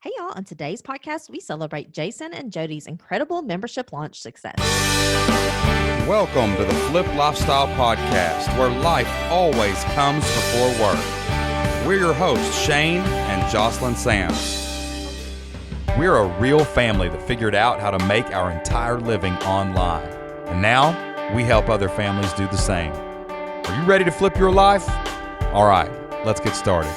Hey, y'all. On today's podcast, we celebrate Jason and Jody's incredible membership launch success. Welcome to the Flip Lifestyle Podcast, where life always comes before work. We're your hosts, Shane and Jocelyn Sams. We're a real family that figured out how to make our entire living online. And now we help other families do the same. Are you ready to flip your life? All right, let's get started.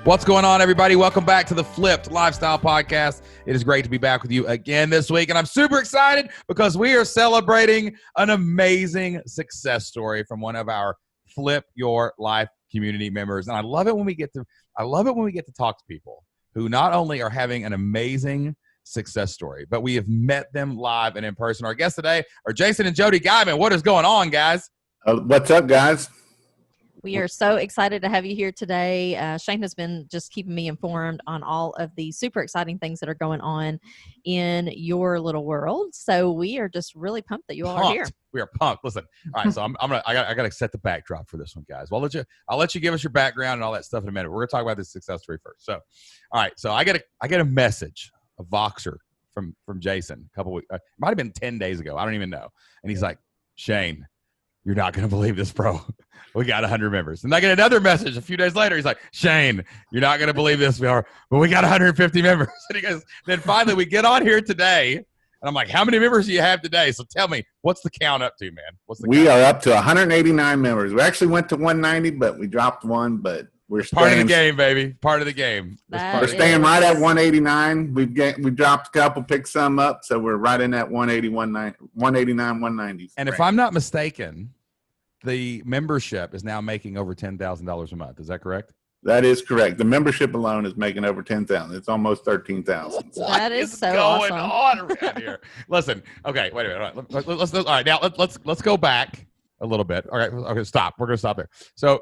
What's going on, everybody? Welcome back to the Flipped Lifestyle Podcast. It is great to be back with you again this week, and I'm super excited because we are celebrating an amazing success story from one of our Flip Your Life community members. And I love it when we get to talk to people who not only are having an amazing success story, but we have met them live and in person. Our guests today are Jason and Jody Guyman. What is going on, guys? What's up, guys? We are so excited to have you here today. Shane has been just keeping me informed on all of the super exciting things that are going on in your little world. So we are just really pumped that you all are here. We are pumped. Listen, all right. So I got to set the backdrop for this one, guys. Well, I'll let you give us your background and all that stuff in a minute. We're gonna talk about this success story first. So, all right. So I get a message, a Voxer from Jason a couple weeks. It might have been 10 days ago. I don't even know. And he's like, Shane, you're not going to believe this, bro. We got 100 members. And I get another message a few days later. He's like, Shane, you're not going to believe this, but we got 150 members. And he goes, then finally we get on here today. And I'm like, how many members do you have today? So tell me, what's the count up to, man? We are up to 189 members. We actually went to 190, but we dropped one, but we're staying. Part of the game, baby. Part of the game. We're staying right at 189. We dropped a couple, picked some up. So we're right in that 189, 190. And if I'm not mistaken, the membership is now making over $10,000 a month. Is that correct? That is correct. The membership alone is making over 10,000. It's almost 13,000. That is so going awesome. on around here? Listen, okay, wait a minute. All right, all right, now let's go back a little bit. All right, okay, stop. We're gonna stop there. So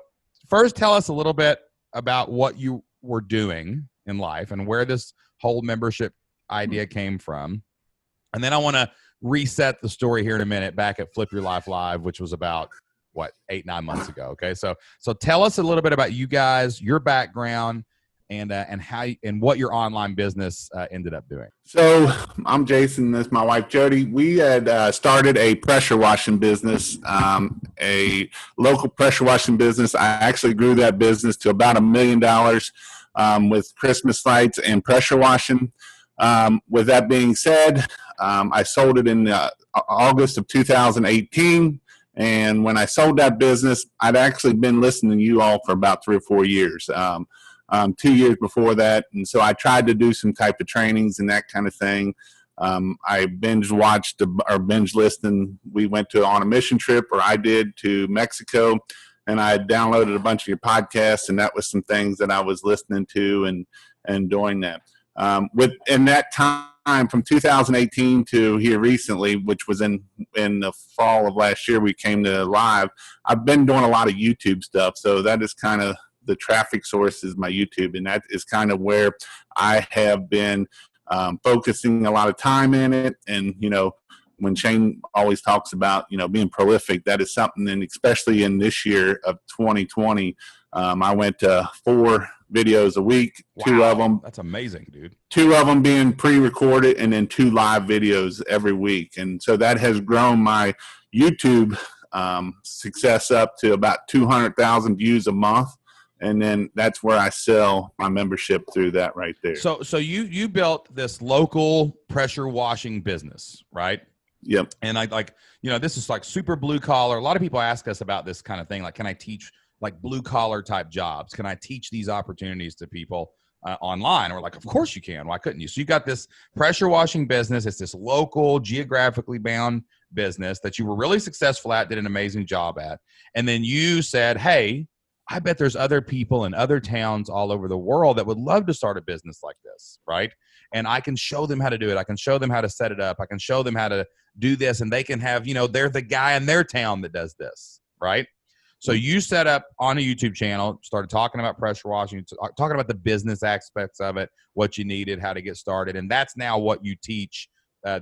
first, tell us a little bit about what you were doing in life and where this whole membership idea came from, and then I want to reset the story here in a minute. Back at Flip Your Life Live, which was about 8-9 months ago. Okay. So tell us a little bit about you guys, your background, and how and what your online business ended up doing. So I'm Jason. This is my wife, Jody. We had started a pressure washing business, a local pressure washing business. I actually grew that business to about $1 million with Christmas lights and pressure washing. With that being said, I sold it in August of 2018. And when I sold that business, I'd actually been listening to you all for about 3 or 4 years, 2 years before that. And so I tried to do some type of trainings and that kind of thing. I binge watched or binge listened. We went on a mission trip, or I did, to Mexico, and I downloaded a bunch of your podcasts, and that was some things that I was listening to and doing that. In that time, from 2018 to here recently, which was in the fall of last year, we came to live. I've been doing a lot of YouTube stuff, so that is kind of the traffic source is my YouTube, and that is kind of where I have been focusing a lot of time in it. And when Shane always talks about being prolific, that is something, and especially in this year of 2020, I went to 4 videos a week. Wow, 2 of them. That's amazing, dude. 2 of them being pre-recorded, and then 2 live videos every week. And so that has grown my YouTube success up to about 200,000 views a month. And then that's where I sell my membership through that right there. So you built this local pressure washing business, right? Yep. And this is like super blue collar. A lot of people ask us about this kind of thing. Like, can I teach like blue collar type jobs? Can I teach these opportunities to people online? Or like, of course you can. Why couldn't you? So you got this pressure washing business. It's this local, geographically bound business that you were really successful at, did an amazing job at. And then you said, hey, I bet there's other people in other towns all over the world that would love to start a business like this, right? And I can show them how to do it. I can show them how to set it up. I can show them how to do this, and they can have, they're the guy in their town that does this, right? So you set up on a YouTube channel, started talking about pressure washing, talking about the business aspects of it, what you needed, how to get started. And that's now what you teach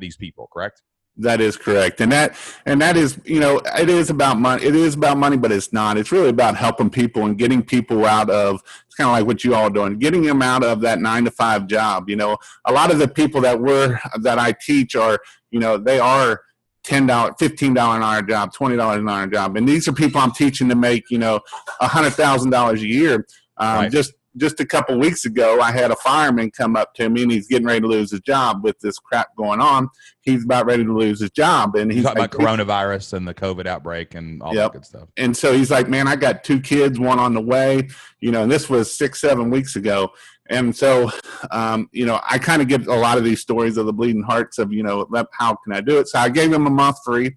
these people, correct? That is correct. And that is, it is about money. It is about money, but it's not. It's really about helping people and getting people out of, it's kind of like what you all are doing, getting them out of that 9-to-5 job. A lot of the people that I teach are, they are $10, $15 an hour job, $20 an hour job. And these are people I'm teaching to make, $100,000 a year. Right. Just a couple weeks ago, I had a fireman come up to me, and he's getting ready to lose his job with this crap going on. He's about ready to lose his job. And he's talking like, about coronavirus and the COVID outbreak and all that good stuff. And so he's like, man, I got 2 kids, one on the way, and this was 6-7 weeks ago. And so, I kind of get a lot of these stories of the bleeding hearts of, how can I do it? So I gave him a month free.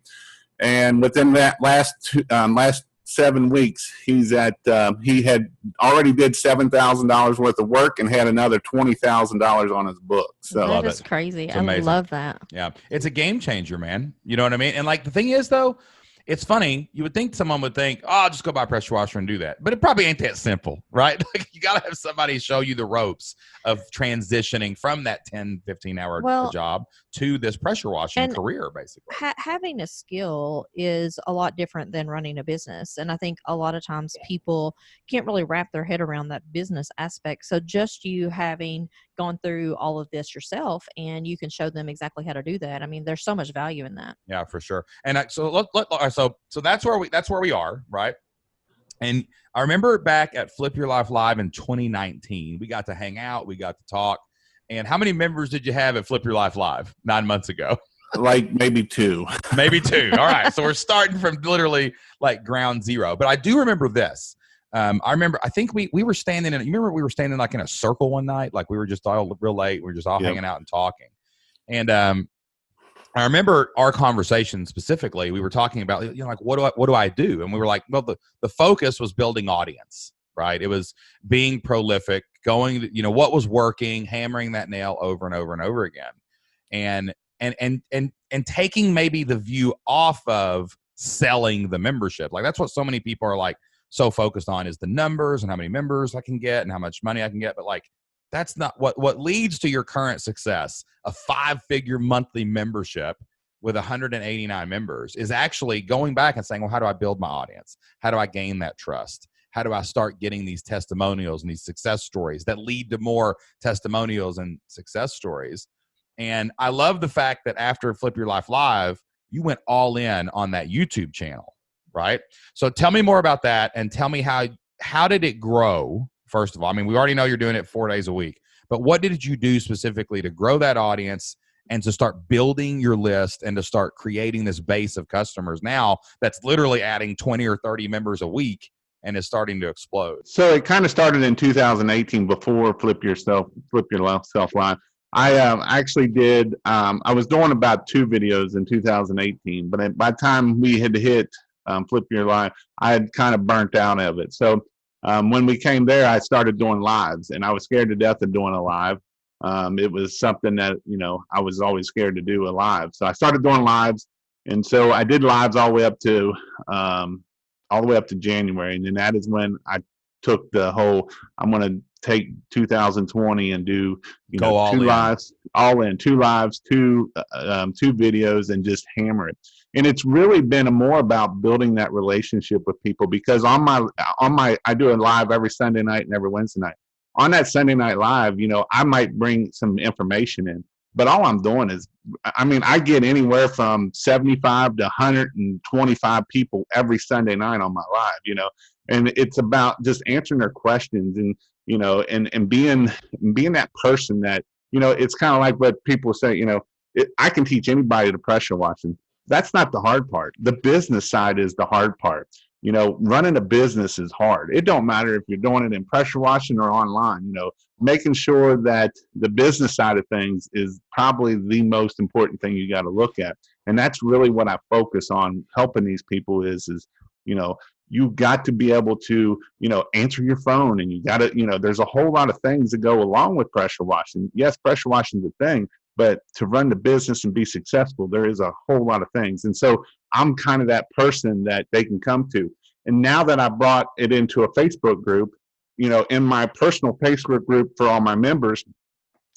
And within that last 7 weeks, he had already did $7,000 worth of work and had another $20,000 on his book. So that is crazy. I love that. Yeah. It's a game changer, man. You know what I mean? And like, the thing is though, it's funny. You would think someone would think, oh, I'll just go buy a pressure washer and do that. But it probably ain't that simple, right? Like, you got to have somebody show you the ropes of transitioning from that 10, 15-hour job to this pressure washing career, basically. Having a skill is a lot different than running a business. And I think a lot of times people can't really wrap their head around that business aspect. So just you having gone through all of this yourself, and you can show them exactly how to do that. I mean, there's so much value in that. Yeah, for sure. And so that's where we are, right? And I remember back at Flip Your Life Live in 2019, we got to hang out, we got to talk. And how many members did you have at Flip Your Life Live 9 months ago? Like maybe 2. Maybe 2. All right. So we're starting from literally like ground zero. But I do remember this. I think we were standing in, you remember we were standing like in a circle one night? Like we were just all real late. We were just all hanging out and talking. And I remember our conversation specifically. We were talking about, like, what do I do? And we were like, well, the focus was building audience, right? It was being prolific, going, what was working, hammering that nail over and over and over again. And taking maybe the view off of selling the membership. Like, that's what so many people are like so focused on, is the numbers and how many members I can get and how much money I can get. But like, that's not what leads to your current success. A 5-figure monthly membership with 189 members is actually going back and saying, well, how do I build my audience? How do I gain that trust? How do I start getting these testimonials and these success stories that lead to more testimonials and success stories? And I love the fact that after Flip Your Life Live, you went all in on that YouTube channel, right? So tell me more about that, and tell me how did it grow? First of all, I mean, we already know you're doing it 4 days a week, but what did you do specifically to grow that audience and to start building your list and to start creating this base of customers now that's literally adding 20 or 30 members a week and is starting to explode? So it kind of started in 2018 before Flip Your Life Live. I actually did, I was doing about 2 videos in 2018, but by the time we had hit Flip Your Life, I had kind of burnt out of it. So when we came there, I started doing lives, and I was scared to death of doing a live. It was something that, I was always scared to do a live. So I started doing lives. And so I did lives all the way up to January. And then that is when I took the whole, I'm going to take 2020 and do, 2 lives, all in 2 lives, 2 videos, and just hammer it. And it's really been more about building that relationship with people, because I do a live every Sunday night and every Wednesday night. On that Sunday night live, I might bring some information in, but all I'm doing is, I get anywhere from 75 to 125 people every Sunday night on my live, and it's about just answering their questions and, and being that person that, it's kind of like what people say, I can teach anybody to pressure washing. That's not the hard part. The business side is the hard part. Running a business is hard. It don't matter if you're doing it in pressure washing or online, making sure that the business side of things is probably the most important thing you got to look at. And that's really what I focus on helping these people is, you've got to be able to, answer your phone, and you got to, there's a whole lot of things that go along with pressure washing. Yes, pressure washing is a thing, but to run the business and be successful, there is a whole lot of things. And so I'm kind of that person that they can come to. And now that I brought it into a Facebook group, in my personal Facebook group for all my members,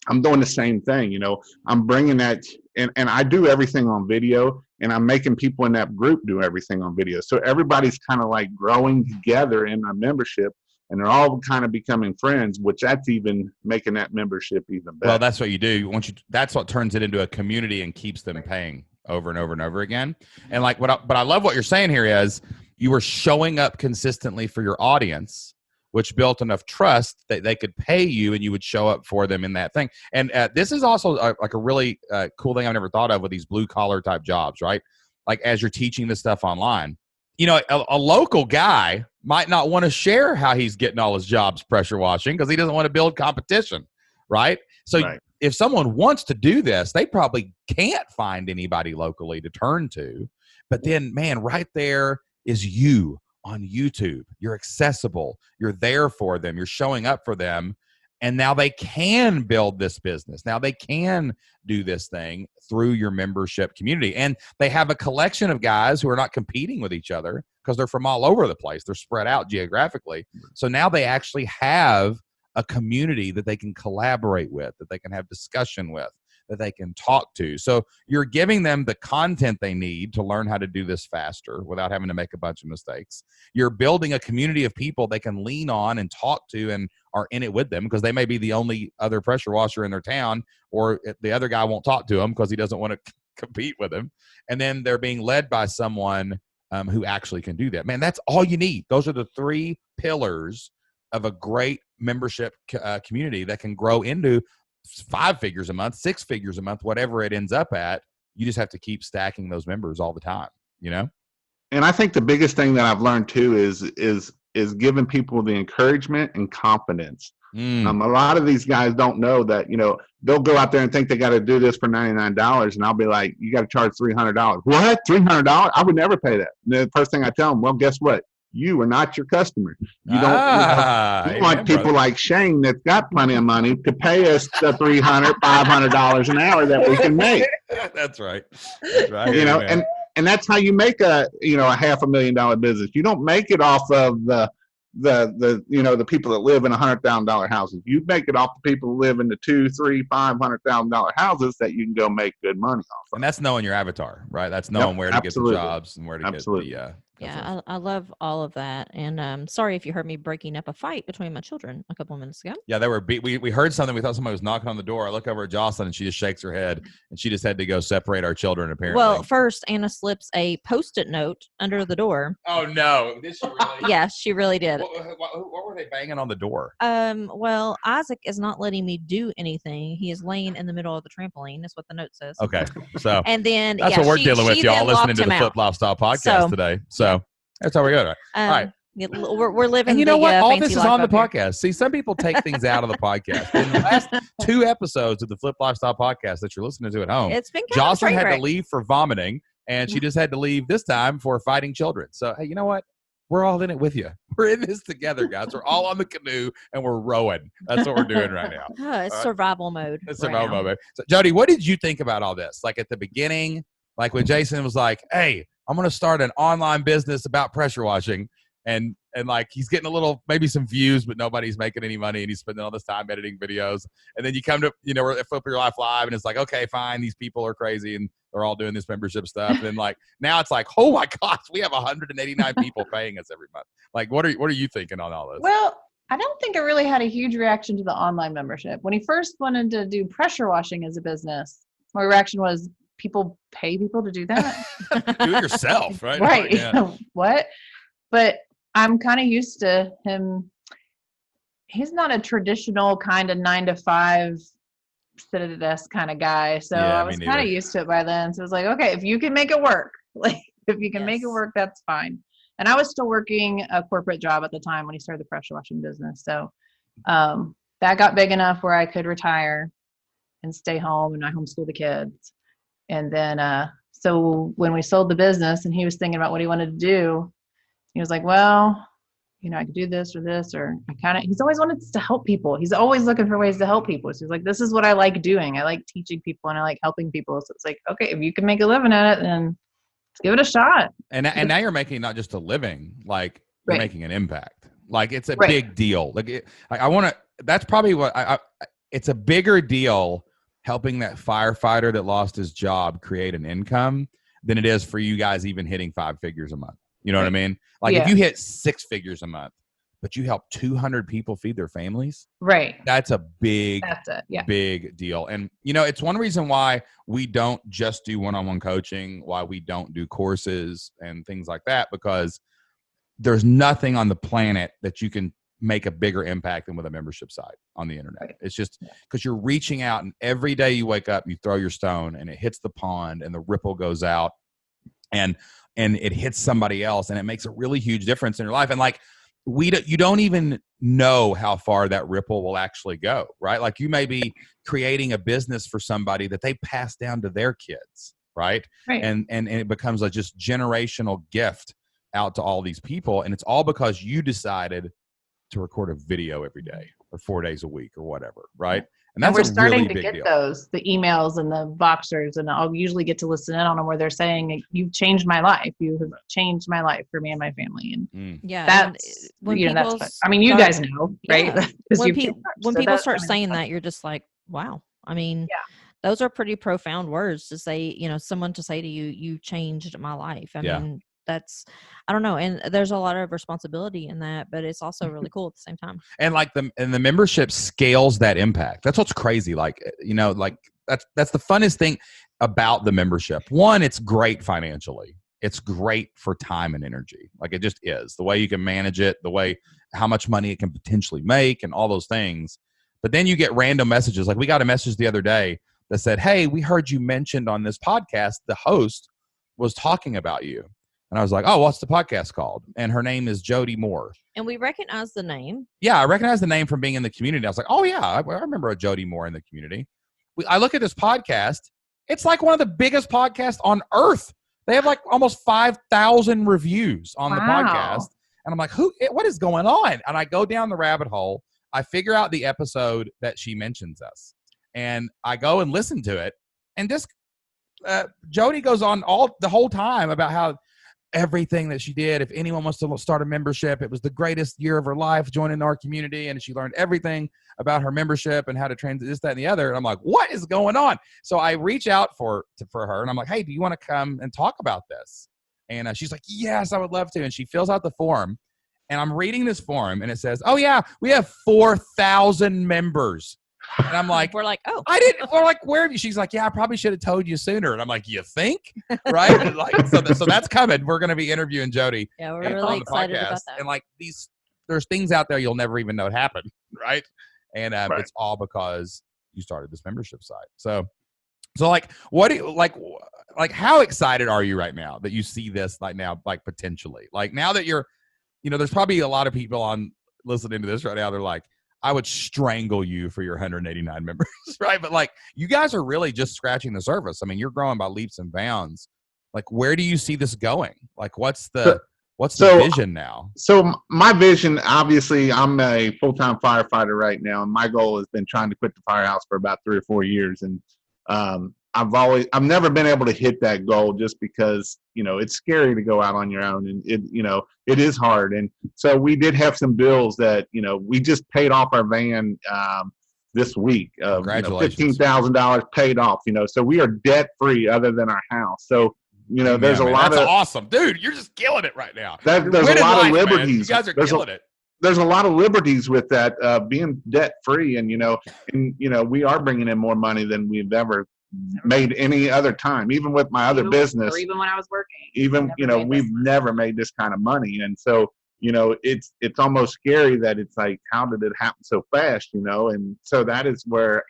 I'm doing the same thing. I'm bringing that, and I do everything on video, and I'm making people in that group do everything on video. So everybody's kind of like growing together in my membership, and they're all kind of becoming friends, which that's even making that membership even better. Well, that's what you do. That's what turns it into a community and keeps them paying over and over and over again. And like but I love what you're saying here is you were showing up consistently for your audience, which built enough trust that they could pay you and you would show up for them in that thing. And this is also like a really cool thing I've never thought of with these blue collar type jobs, right? Like as you're teaching this stuff online, a local guy might not want to share how he's getting all his jobs pressure washing because he doesn't want to build competition, right? So if someone wants to do this, they probably can't find anybody locally to turn to. But then, man, right there is you on YouTube. You're accessible. You're there for them. You're showing up for them. And now they can build this business. Now they can do this thing through your membership community. And they have a collection of guys who are not competing with each other because they're from all over the place. They're spread out geographically. So now they actually have a community that they can collaborate with, that they can have discussion with, that they can talk to. So you're giving them the content they need to learn how to do this faster without having to make a bunch of mistakes. You're building a community of people they can lean on and talk to and are in it with them because they may be the only other pressure washer in their town, or the other guy won't talk to them because he doesn't want to compete with them. And then they're being led by someone who actually can do that. Man, that's all you need. Those are the 3 pillars of a great membership community that can grow into 5 figures a month, 6 figures a month, whatever it ends up at. You just have to keep stacking those members all the time, And I think the biggest thing that I've learned too is giving people the encouragement and confidence. A lot of these guys don't know that, they'll go out there and think they got to do this for $99, and I'll be like, you got to charge $300. What? $300? I would never pay that. And the first thing I tell them, well, guess what? You are not your customer. You don't. You want people like Shane that's got plenty of money to pay us the $300, $500 an hour that we can make. That's right. That's right. And that's how you make a $500,000 business. You don't make it off of the people that live in $100,000 houses. You make it off the people who live in the $200,000, $300,000, $500,000 houses that you can go make good money off of. And that's knowing your avatar, right? That's knowing where to get the jobs and where to get the. Yeah, I love all of that. And sorry if you heard me breaking up a fight between my children a couple of minutes ago. Yeah, they were we heard something. We thought somebody was knocking on the door. I look over at Jocelyn and she just shakes her head, and she just had to go separate our children, apparently. Well, first, Anna slips a Post-it note under the door. Oh, no. Did she really? Yeah, she really did. What were they banging on the door? Well, Isaac is not letting me do anything. He is laying in the middle of the trampoline. That's what the note says. Okay. So and then that's what we're dealing with, y'all, listening to the Flip Lifestyle podcast today. So that's how we go. All right. We're living. And you know what? All this is on the podcast. Here. See, some people take things out of the podcast. In the last 2 episodes of the Flip Lifestyle podcast that you're listening to at home, it's been Jocelyn had to leave for vomiting, and she just had to leave this time for fighting children. So, hey, you know what? We're all in it with you. We're in this together, guys. We're all on the canoe, and we're rowing. That's what we're doing right now. Oh, it's survival mode. It's survival mode. So, Jody, what did you think about all this? Like at the beginning, like when Jason was like, hey, I'm going to start an online business about pressure washing. And like he's getting a little, maybe some views, but nobody's making any money, and he's spending all this time editing videos. And then you come to, we're at Flip Your Life Live, and it's like, okay, fine, these people are crazy, and they're all doing this membership stuff. And then like now it's like, oh my gosh, we have 189 people paying us every month. Like, what are you thinking on all this? Well, I don't think I really had a huge reaction to the online membership. When he first wanted to do pressure washing as a business, my reaction was, people pay people to do that? Do it yourself, right? Right. Yeah. What? But I'm kind of used to him. He's not a traditional kind of 9-to-5 sit at a desk kind of guy. So I was kind of used to it by then. So it was like, okay, if you can make it work, if you can make it work, that's fine. And I was still working a corporate job at the time when he started the pressure washing business. So that got big enough where I could retire and stay home, and I homeschool the kids. And then, so when we sold the business and he was thinking about what he wanted to do, he was like, well, I could do this or this, or he's always wanted to help people. He's always looking for ways to help people. So he's like, this is what I like doing. I like teaching people and I like helping people. So it's like, okay, if you can make a living at it, then let's give it a shot. And now you're making not just a living, like you're making an impact. Like it's a big deal. Like I want to, that's probably what it's a bigger deal helping that firefighter that lost his job create an income than it is for you guys even hitting 5 figures a month. You know what I mean? Like if you hit 6 figures a month, but you help 200 people feed their families, right? That's a big, big deal. And, you know, it's one reason why we don't just do one-on-one coaching, why we don't do courses and things like that, because there's nothing on the planet that you can make a bigger impact than with a membership site on the internet. Right. It's just because you're reaching out, and every day you wake up, you throw your stone and it hits the pond and the ripple goes out and it hits somebody else, and it makes a really huge difference in your life. And like, you don't even know how far that ripple will actually go, right? Like you may be creating a business for somebody that they pass down to their kids, right? And it becomes a just generational gift out to all these people. And it's all because you decided to record a video every day or 4 days a week or whatever, right? And that's we're starting really to get deal. the emails and the Voxers, and I'll usually get to listen in on them where they're saying, "You've changed my life. You have changed my life for me and my family." And that's when that's. I mean, you guys know, right? Yeah. When people start saying that, you're just like, wow. I mean, those are pretty profound words to say. You know, someone to say to you, "You changed my life." I mean, that's, I don't know. And there's a lot of responsibility in that, but it's also really cool at the same time. And like the membership scales that impact. That's what's crazy. Like, you know, like that's the funnest thing about the membership. One, it's great financially. It's great for time and energy. Like it just is the way you can manage it, the way, how much money it can potentially make and all those things. But then you get random messages. Like we got a message the other day that said, "Hey, we heard you mentioned on this podcast, the host was talking about you." And I was like, "Oh, what's the podcast called?" And her name is Jody Moore. And we recognize the name. Yeah, I recognize the name from being in the community. I was like, "Oh, yeah, I remember a Jody Moore in the community." I look at this podcast. It's like one of the biggest podcasts on earth. They have like almost 5,000 reviews on the podcast. And I'm like, what is going on? And I go down the rabbit hole. I figure out the episode that she mentions us. And I go and listen to it. And just Jody goes on the whole time about how everything that she did. If anyone wants to start a membership, it was the greatest year of her life joining our community. And she learned everything about her membership and how to transit this, that, and the other. And I'm like, what is going on? So I reach out for her and I'm like, "Hey, do you want to come and talk about this?" And she's like, "Yes, I would love to." And she fills out the form, and I'm reading this form and it says, "Oh yeah, we have 4,000 members." And I'm like, we're like, "Oh, I didn't." We're like, "Where have you?" She's like, "Yeah, I probably should have told you sooner." And I'm like, "You think?" Right? Like, so that's coming. We're going to be interviewing Jody. Yeah, we're really excited about that. And like there's things out there you'll never even know happened, right? And it's all because you started this membership site. So like, what do you like? How excited are you right now that you see this like now, like potentially, like now that you're, you know, there's probably a lot of people on listening to this right now. They're like, "I would strangle you for your 189 members," right? But like, you guys are really just scratching the surface. I mean, you're growing by leaps and bounds. Like, where do you see this going? Like, what's the vision now? So my vision, obviously, I'm a full-time firefighter right now, and my goal has been trying to quit the firehouse for about 3 or 4 years. And I've never been able to hit that goal just because, you know, it's scary to go out on your own, and it is hard. And so we did have some bills that, you know, we just paid off our van this week. Congratulations. $15,000 paid off, you know, so we are debt free other than our house. So, you know, there's a lot that's of awesome, dude. You're just killing it right now. There's a lot of liberties. Man. You guys are killing it. There's a lot of liberties with that, being debt free, and we are bringing in more money than we've ever made any other time, even with my other business, or even when I was working. Even we've never made this kind of money, and so it's almost scary that it's like, how did it happen so fast? And so that is where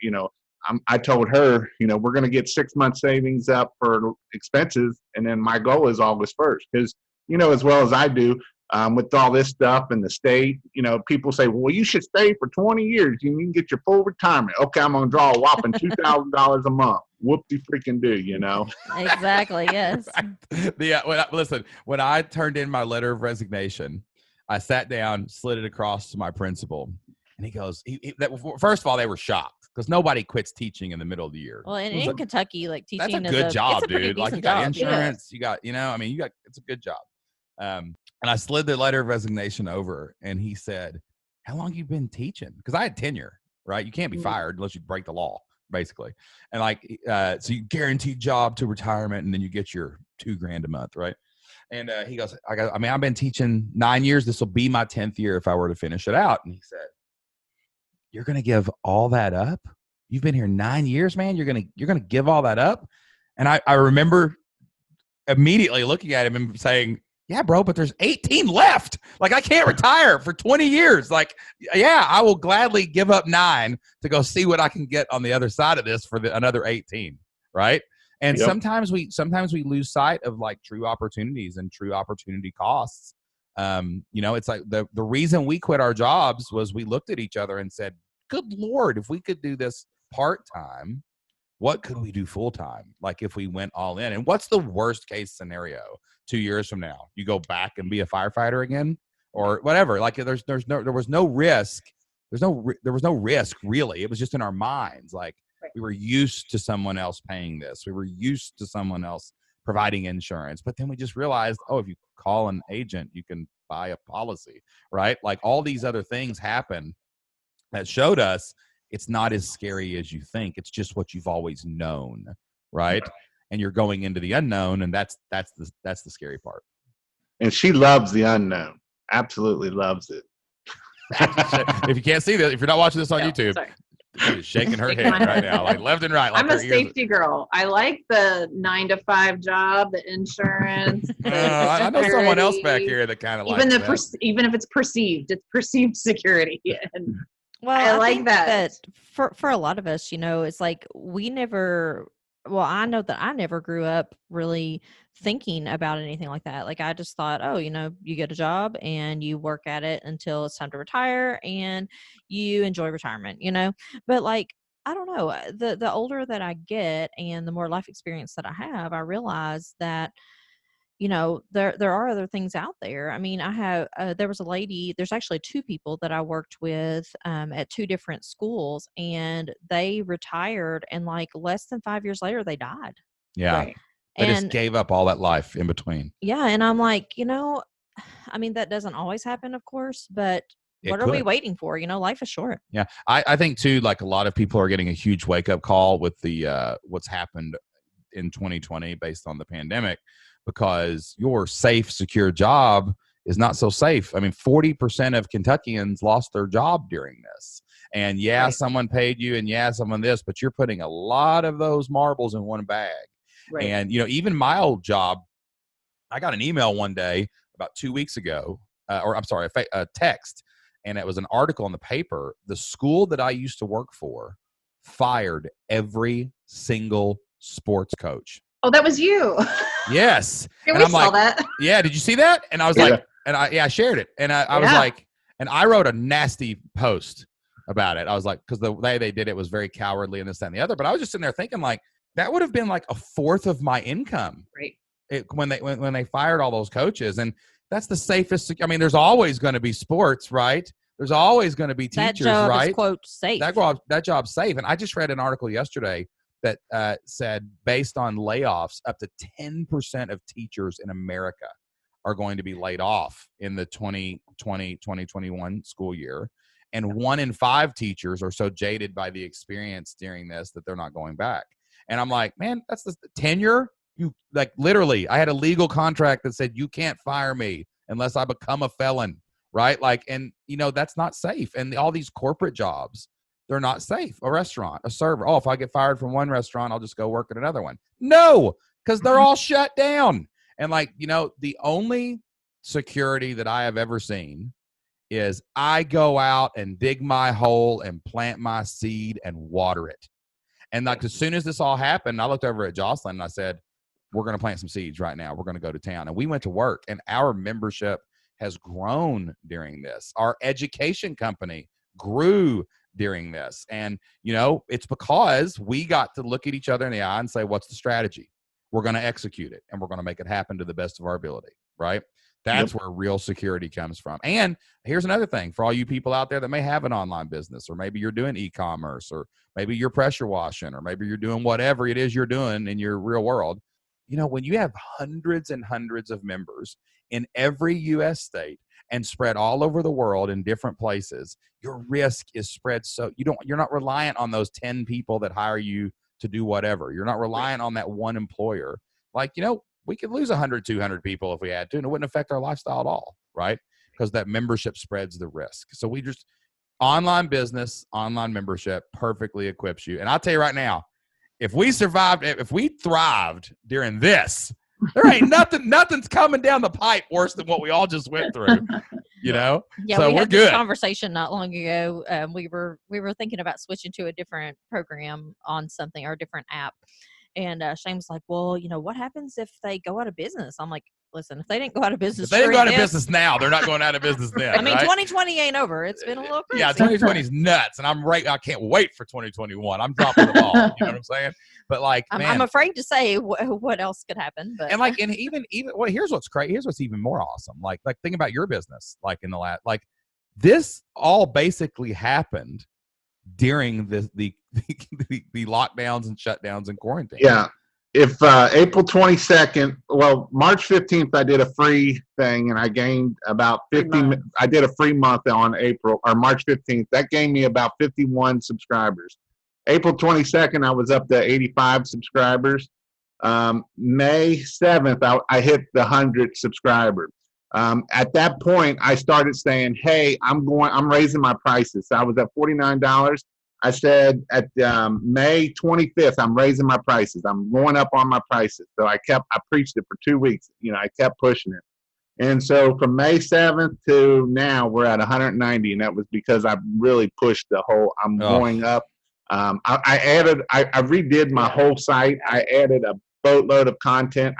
I told her, we're going to get 6 months savings up for expenses, and then my goal is August 1st, because as well as I do. With all this stuff in the state, people say, well, you should stay for 20 years. You can get your full retirement. Okay, I'm going to draw a whopping $2,000 a month. Whoop-de freaking do, Exactly, yes. Listen, when I turned in my letter of resignation, I sat down, slid it across to my principal, and he goes, first of all, they were shocked because nobody quits teaching in the middle of the year. Well, and in Kentucky, like teaching that's a good job, dude. Like, you got insurance, you got, it's a good job. And I slid the letter of resignation over, and he said, how long you been teaching? Because I had tenure. right? You can't be fired unless you break the law, basically. And like, so you guaranteed job to retirement, and then you get your $2,000 a month, right? And he goes, I've been teaching 9 years. This will be my 10th year if I were to finish it out. And he said, you're going to give all that up? You've been here 9 years, man. You're going to give all that up? And I remember immediately looking at him and saying, yeah, bro, but there's 18 left. Like, I can't retire for 20 years. Like, yeah, I will gladly give up 9 to go see what I can get on the other side of this for another 18. Right. And sometimes we lose sight of like true opportunities and true opportunity costs. It's like the reason we quit our jobs was we looked at each other and said, good Lord, if we could do this part-time, what could we do full-time? Like if we went all in. And what's the worst case scenario 2 years from now? You go back and be a firefighter again or whatever. Like there was no risk. There was no risk really. It was just in our minds. Like we were used to someone else paying this. We were used to someone else providing insurance. But then we just realized, if you call an agent, you can buy a policy, right? Like all these other things happen that showed us it's not as scary as you think. It's just what you've always known, right? And you're going into the unknown, and that's the scary part. And she loves the unknown. Absolutely loves it. If you can't see this, if you're not watching this on YouTube, she's shaking her head right now, like left and right. Like I'm a safety girl. I like the 9-to-5 job, the insurance. I know someone else back here that kind of even likes that. Even if it's perceived security. And well, I like think that for a lot of us, it's like we never. Well, I know that I never grew up really thinking about anything like that. Like I just thought, you get a job and you work at it until it's time to retire and you enjoy retirement, But like, I don't know, the older that I get and the more life experience that I have, I realize that there are other things out there. I mean, I have, there was a lady, there's actually 2 people that I worked with at 2 different schools, and they retired, and like less than 5 years later, they died. Yeah. Right. They just gave up all that life in between. Yeah. And I'm like, I mean, that doesn't always happen, of course, but what are we waiting for? Life is short. Yeah. I think too, like a lot of people are getting a huge wake up call with the, what's happened in 2020 based on the pandemic. Because your safe, secure job is not so safe. I mean, 40% of Kentuckians lost their job during this. And someone paid you and someone this, but you're putting a lot of those marbles in one bag. Right. And, even my old job, I got an email one day about 2 weeks ago, a text, and it was an article in the paper. The school that I used to work for fired every single sports coach. Oh, that was you. Yes. Yeah, we saw that. Yeah. Did you see that? And I was like, and I shared it. And I was like, and I wrote a nasty post about it. I was like, because the way they did it was very cowardly and this, that, and the other. But I was just sitting there thinking like, that would have been like a fourth of my income. Right. When they fired all those coaches. And that's the safest. I mean, there's always going to be sports, right? There's always going to be teachers, that job right? Is, quote, safe. That job's safe. And I just read an article yesterday that said based on layoffs, up to 10% of teachers in America are going to be laid off in the 2020-2021 school year. And 1 in 5 teachers are so jaded by the experience during this that they're not going back. And I'm like, man, that's the tenure. You like literally, I had a legal contract that said you can't fire me unless I become a felon, right? Like, and that's not safe. And all these corporate jobs, they're not safe. A restaurant, a server. Oh, if I get fired from one restaurant, I'll just go work at another one. No, because they're all shut down. And like, the only security that I have ever seen is I go out and dig my hole and plant my seed and water it. And like, as soon as this all happened, I looked over at Jocelyn and I said, we're going to plant some seeds right now. We're going to go to town. And we went to work, and our membership has grown during this. Our education company grew during this. And, it's because we got to look at each other in the eye and say, what's the strategy? We're going to execute it, and we're going to make it happen to the best of our ability, right? That's where real security comes from. And here's another thing for all you people out there that may have an online business, or maybe you're doing e-commerce, or maybe you're pressure washing, or maybe you're doing whatever it is you're doing in your real world. when you have hundreds and hundreds of members in every U.S. state and spread all over the world in different places, your risk is spread. So you're not reliant on those 10 people that hire you to do whatever. You're not reliant on that one employer. Like, we could lose 100, 200 people if we had to, and it wouldn't affect our lifestyle at all, right? Because that membership spreads the risk. So online business, online membership perfectly equips you. And I'll tell you right now, if we thrived during this, there ain't nothing's coming down the pipe worse than what we all just went through, Yeah, so we we're had good. this conversation not long ago. We were thinking about switching to a different program on something or a different app. And Shane was like, well, what happens if they go out of business? I'm like, listen, if they didn't go out of business, if they didn't go out of business now, they're not going out of business then. I mean, right? 2020 ain't over. It's been a little crazy. Yeah, 2020 is nuts, and I can't wait for 2021. I'm dropping the ball. You know what I'm saying? But I'm afraid to say what else could happen. But and even well, here's what's crazy. Here's what's even more awesome. Like think about your business. In the last, this all basically happened during the lockdowns and shutdowns and quarantine. Yeah. If April 22nd, March 15th, I did a free thing and I gained about 50. I did a free month on March 15th. That gave me about 51 subscribers. April 22nd, I was up to 85 subscribers. May 7th, I hit the 100 subscribers. At that point, I started saying, hey, I'm raising my prices. So I was at $49. I said at May 25th, I'm raising my prices. I'm going up on my prices. So I preached it for 2 weeks. I kept pushing it. And so from May 7th to now, we're at 190. And that was because I really pushed going up. I redid my whole site. I added a boatload of content.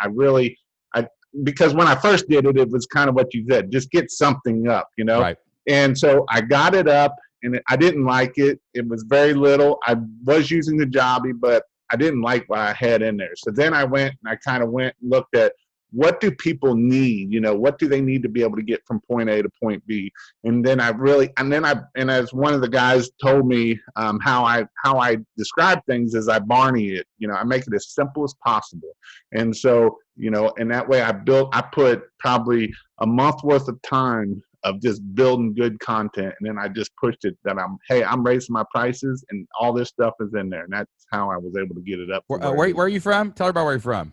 Because when I first did it, it was kind of what you said, just get something up, Right. And so I got it up. And I didn't like it. It was very little. I was using the Jobby, but I didn't like what I had in there. So then I went and looked at what do people need? What do they need to be able to get from point A to point B? And then as one of the guys told me, how I describe things is I Barney it. I make it as simple as possible. And so, and that way I put probably a month worth of time of just building good content, and then I just pushed it that I'm raising my prices, and all this stuff is in there, and that's how I was able to get it up. Where are you from? Tell her about where you're from.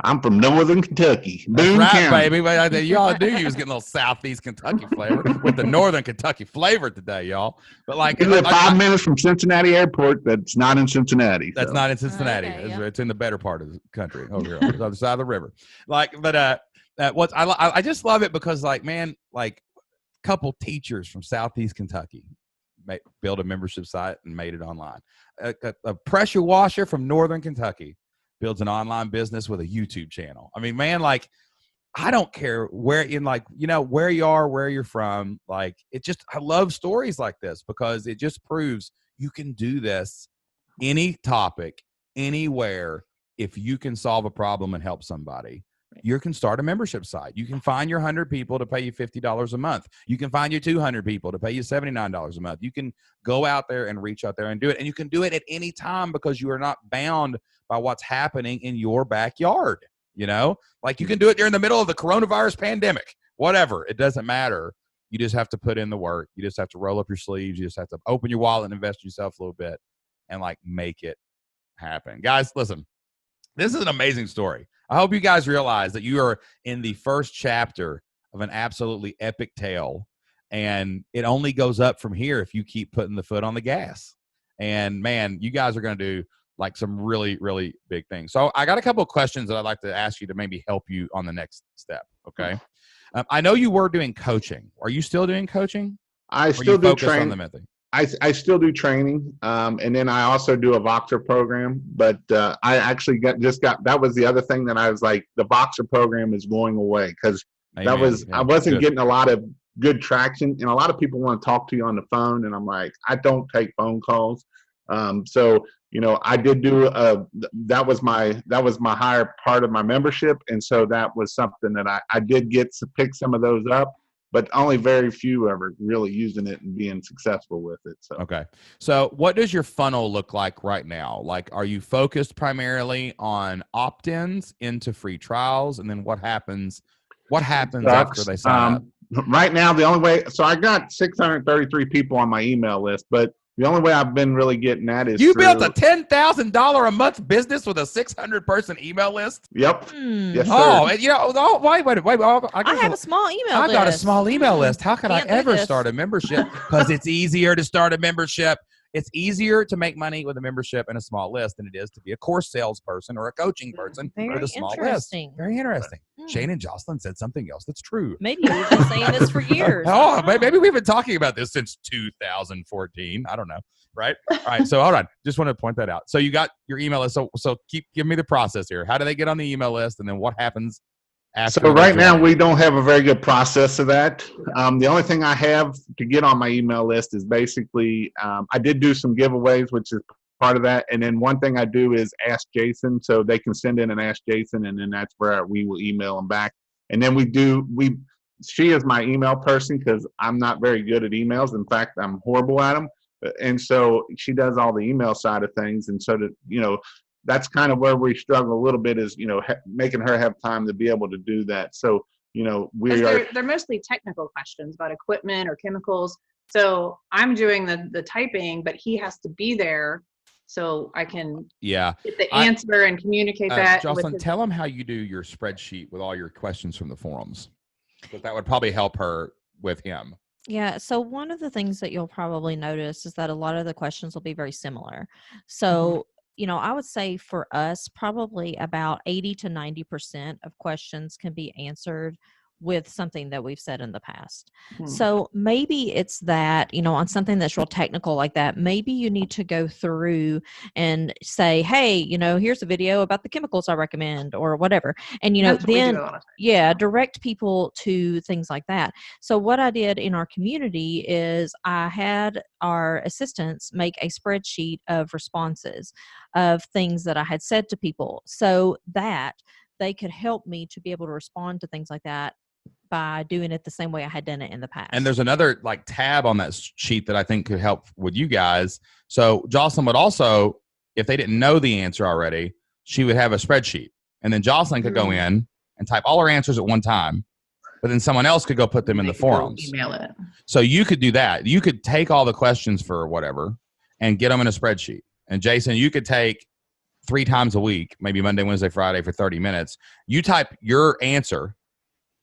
I'm from Northern Kentucky, Boone That's right, County. baby. Y'all knew you was getting a little Southeast Kentucky flavor with the Northern Kentucky flavor today, y'all. But we live 5 minutes from Cincinnati Airport. That's not in Cincinnati. That's not in Cincinnati. Okay, yeah. It's in the better part of the country over here, on the other side of the river. I just love it because, couple teachers from Southeast Kentucky built a membership site and made it online. A pressure washer from Northern Kentucky builds an online business with a YouTube channel. I mean, man, I don't care where where you are, where you're from. I love stories like this because it just proves you can do this any topic, anywhere. If you can solve a problem and help somebody, you can start a membership site. You can find your 100 people to pay you $50 a month. You can find your 200 people to pay you $79 a month. You can go out there and reach out there and do it. And you can do it at any time because you are not bound by what's happening in your backyard. You can do it during the middle of the coronavirus pandemic, whatever. It doesn't matter. You just have to put in the work. You just have to roll up your sleeves. You just have to open your wallet and invest in yourself a little bit and make it happen. Guys, listen, this is an amazing story. I hope you guys realize that you are in the first chapter of an absolutely epic tale, and it only goes up from here if you keep putting the foot on the gas. And man, you guys are going to do some really, really big things. So I got a couple of questions that I'd like to ask you to maybe help you on the next step. Okay. I know you were doing coaching. Are you still doing coaching? I still do training. I still do training, and then I also do a Voxer program. But I actually that was the other thing that I was like, the Voxer program is going away because I wasn't getting a lot of good traction, and a lot of people want to talk to you on the phone, and I'm like, I don't take phone calls. So I did do that was my higher part of my membership, and so that was something that I did get to pick some of those up. but only very few ever really using it and being successful with it. So okay. So what does your funnel look like right now? Like, are you focused primarily on opt-ins into free trials, and then what happens after they sign up? Right now, the only way, so I got 633 people on my email list, but the only way I've been really getting that is You built a $10,000 a month business with a 600-person email list? Yep. Yes, sir. Oh, and wait. I have a small email I've list. got a small email list. How could I Can't do ever this. start a membership? Because it's easier to start a membership. It's easier to make money with a membership and a small list than it is to be a course salesperson or a coaching person with a small list. Very interesting. Shane and Jocelyn said something else that's true. Maybe we've been saying this for years. Maybe we've been talking about this since 2014. I don't know. Right? All right. So hold on. Just want to point that out. So you got your email list. So give me the process here. How do they get on the email list? And then what happens after? So right now we don't have a very good process of that. The only thing I have to get on my email list is basically, I did do some giveaways, which is part of that. And then one thing I do is ask Jason, so they can send in and ask Jason, and then that's where we will email them back. And then she is my email person because I'm not very good at emails. In fact, I'm horrible at them. And so she does all the email side of things. And so that's kind of where we struggle a little bit is, making her have time to be able to do that. So, they're mostly technical questions about equipment or chemicals. So I'm doing the typing, but he has to be there so I can get the answer and communicate that. Jocelyn, tell him how you do your spreadsheet with all your questions from the forums. But that would probably help her with him. Yeah. So one of the things that you'll probably notice is that a lot of the questions will be very similar. So, I would say for us, probably about 80 to 90% of questions can be answered with something that we've said in the past. So maybe it's that, on something that's real technical like that, maybe you need to go through and say, hey, here's a video about the chemicals I recommend or whatever. And, then, direct people to things like that. So what I did in our community is I had our assistants make a spreadsheet of responses of things that I had said to people so that they could help me to be able to respond to things like that by doing it the same way I had done it in the past. And there's another tab on that sheet that I think could help with you guys. So Jocelyn would also, if they didn't know the answer already, she would have a spreadsheet. And then Jocelyn could go in and type all her answers at one time, but then someone else could go put them in the forums. Email it. So you could do that. You could take all the questions for whatever and get them in a spreadsheet. And Jason, you could take 3 times a week, maybe Monday, Wednesday, Friday for 30 minutes. You type your answer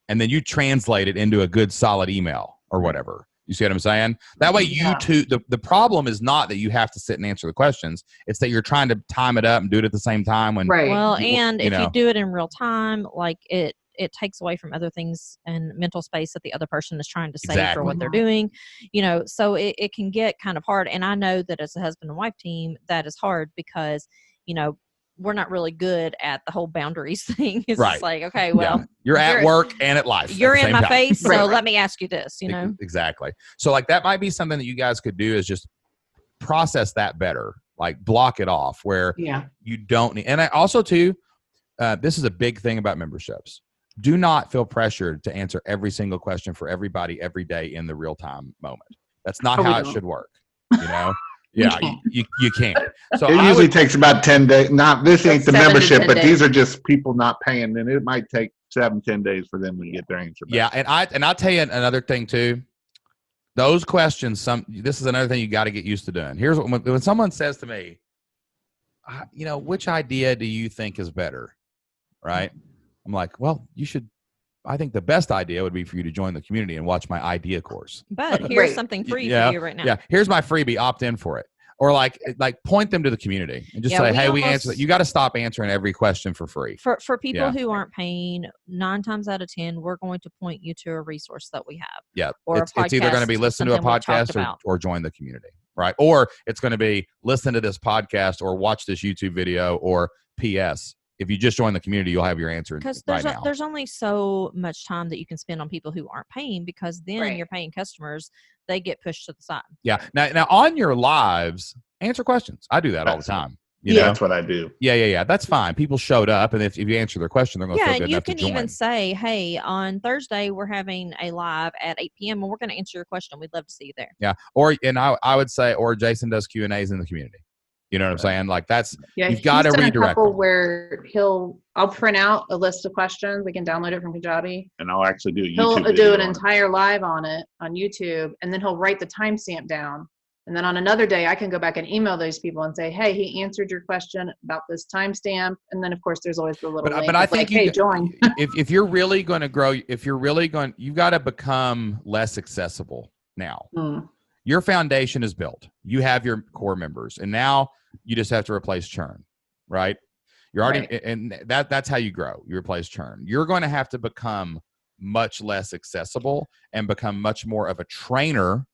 and then you translate it into a good solid email or whatever. You see what I'm saying? That way the problem is not that you have to sit and answer the questions. It's that you're trying to time it up and do it at the same time. Well, and if you do it in real time, it takes away from other things and mental space that the other person is trying to save for what they're doing, so it can get kind of hard. And I know that as a husband and wife team, that is hard because, we're not really good at the whole boundaries thing. It's just like, okay, well, you're at work and at life. You're in my face. So let me ask you this, Exactly. So that might be something that you guys could do is just process that better, block it off where you don't need. And I also too, this is a big thing about memberships. Do not feel pressured to answer every single question for everybody every day in the real time moment. That's not how it should work. Yeah, you can't. So it usually takes about 10 days. This ain't the membership, but these are just people not paying. And it might take 7-10 days for them to get their answer back. Yeah, and I'll tell you another thing too. Those questions, this is another thing you got to get used to doing. Here's when someone says to me, which idea do you think is better? Right? I'm like, well, I think the best idea would be for you to join the community and watch my idea course. But here's something free for you right now. Yeah, here's my freebie. Opt in for it, or point them to the community and just say, "Hey, we answer that." You got to stop answering every question for free. For people who aren't paying, 9 times out of 10, we're going to point you to a resource that we have. Yeah, or it's either going to be listen to a podcast or join the community, right? Or it's going to be listen to this podcast or watch this YouTube video or PS. If you just join the community, you'll have your answer because now. There's only so much time that you can spend on people who aren't paying because then your paying customers, they get pushed to the side. Yeah. Now on your lives, answer questions. I do that all the time. That's what I do. Yeah. That's fine. People showed up, and if you answer their question, they're going to feel good enough to join. You can even say, hey, on Thursday, we're having a live at 8 p.m. and we're going to answer your question. We'd love to see you there. Yeah. I would say, or Jason does Q&As in the community. You know what I'm saying? Like that's, you've got to redirect. A couple where I'll print out a list of questions. We can download it from Kajabi. And I'll actually do a YouTube He'll do an entire live on it on YouTube, and then he'll write the timestamp down. And then on another day, I can go back and email those people and say, hey, he answered your question about this timestamp. And then, of course, there's always the little link. But I think hey, join. if you're really going to grow, you've got to become less accessible now. Your foundation is built. You have your core members, and now you just have to replace churn, right? You're already, and that's how you grow. You replace churn. You're going to have to become much less accessible and become much more of a trainer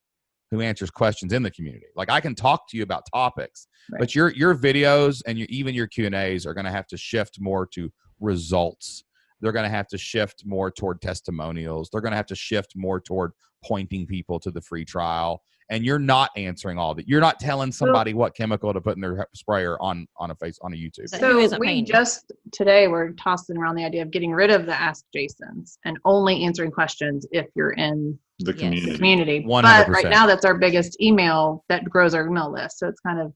who answers questions in the community. Like I can talk to you about topics, but your videos and even your Q&As are going to have to shift more to results. They're going to have to shift more toward testimonials. They're going to have to shift more toward pointing people to the free trial. And you're not answering all that. You're not telling somebody what chemical to put in their sprayer on a YouTube. So we just today we're tossing around the idea of getting rid of the Ask Jasons and only answering questions if you're in the community. 100%. But right now that's our biggest email that grows our email list. So it's kind of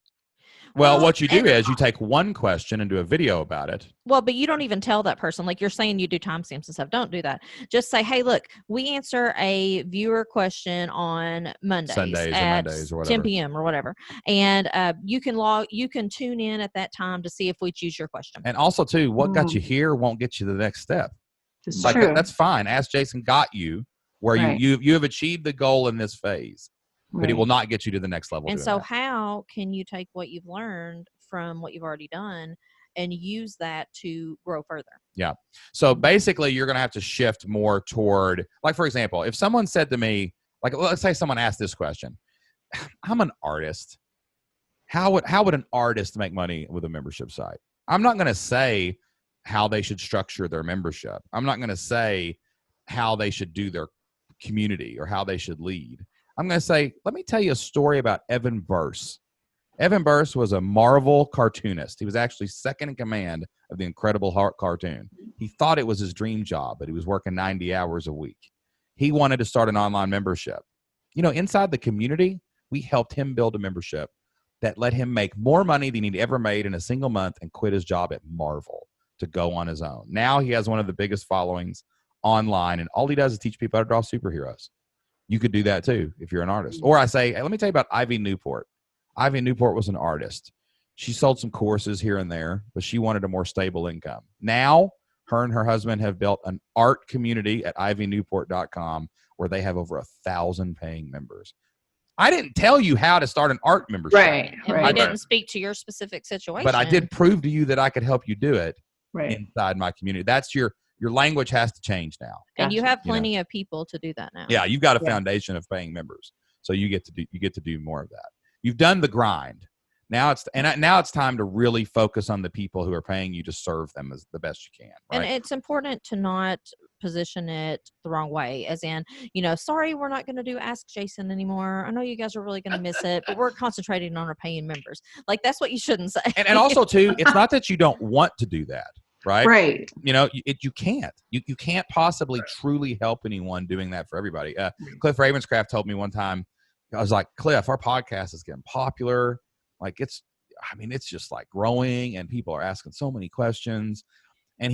well, what you do is you take one question and do a video about it. Well, but you don't even tell that person. Like you're saying you do timestamps and stuff. Don't do that. Just say, hey, look, we answer a viewer question on Sundays at or whatever. 10 p.m. or whatever. And you can tune in at that time to see if we choose your question. And also, too, what got you here won't get you to the next step. It's like true. That's fine. Ask Jason got you where you have achieved the goal in this phase. But it will not get you to the next level. And so how can you take what you've learned from what you've already done and use that to grow further? Yeah. So basically, you're going to have to shift more toward, like, for example, if someone said to me, like, let's say someone asked this question, I'm an artist. How would an artist make money with a membership site? I'm not going to say how they should structure their membership. I'm not going to say how they should do their community or how they should lead. I'm going to say, let me tell you a story about Evan Burse. Evan Burse was a Marvel cartoonist. He was actually second in command of the Incredible Hulk cartoon. He thought it was his dream job, but he was working 90 hours a week. He wanted to start an online membership. You know, inside the community, we helped him build a membership that let him make more money than he'd ever made in a single month and quit his job at Marvel to go on his own. Now he has one of the biggest followings online, and all he does is teach people how to draw superheroes. You could do that too if you're an artist. Or I say, hey, let me tell you about Ivy Newport. Ivy Newport was an artist. She sold some courses here and there, but she wanted a more stable income. Now, her and her husband have built an art community at ivynewport.com where they have over 1,000 paying members. I didn't tell you how to start an art membership. Right. I didn't speak to your specific situation. But I did prove to you that I could help you do it inside my community. That's your language has to change now. And you have plenty of people to do that now. Yeah, you've got a foundation of paying members. So you get to do more of that. You've done the grind. Now it's time to really focus on the people who are paying you to serve them as the best you can. Right? And it's important to not position it the wrong way, as in, sorry, we're not going to do Ask Jason anymore. I know you guys are really going to miss it, but we're concentrating on our paying members. Like, that's what you shouldn't say. And also, too, it's not that you don't want to do that. Right. You can't. You can't possibly truly help anyone doing that for everybody. Cliff Ravenscraft told me one time, I was like, Cliff, our podcast is getting popular. Like it's just like growing and people are asking so many questions. And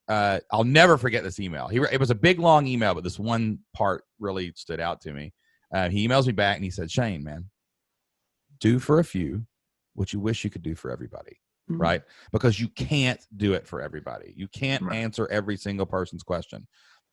I'll never forget this email. It was a big, long email, but this one part really stood out to me. He emails me back and he said, Shane, man, do for a few what you wish you could do for everybody. Right? Because you can't do it for everybody. You can't answer every single person's question,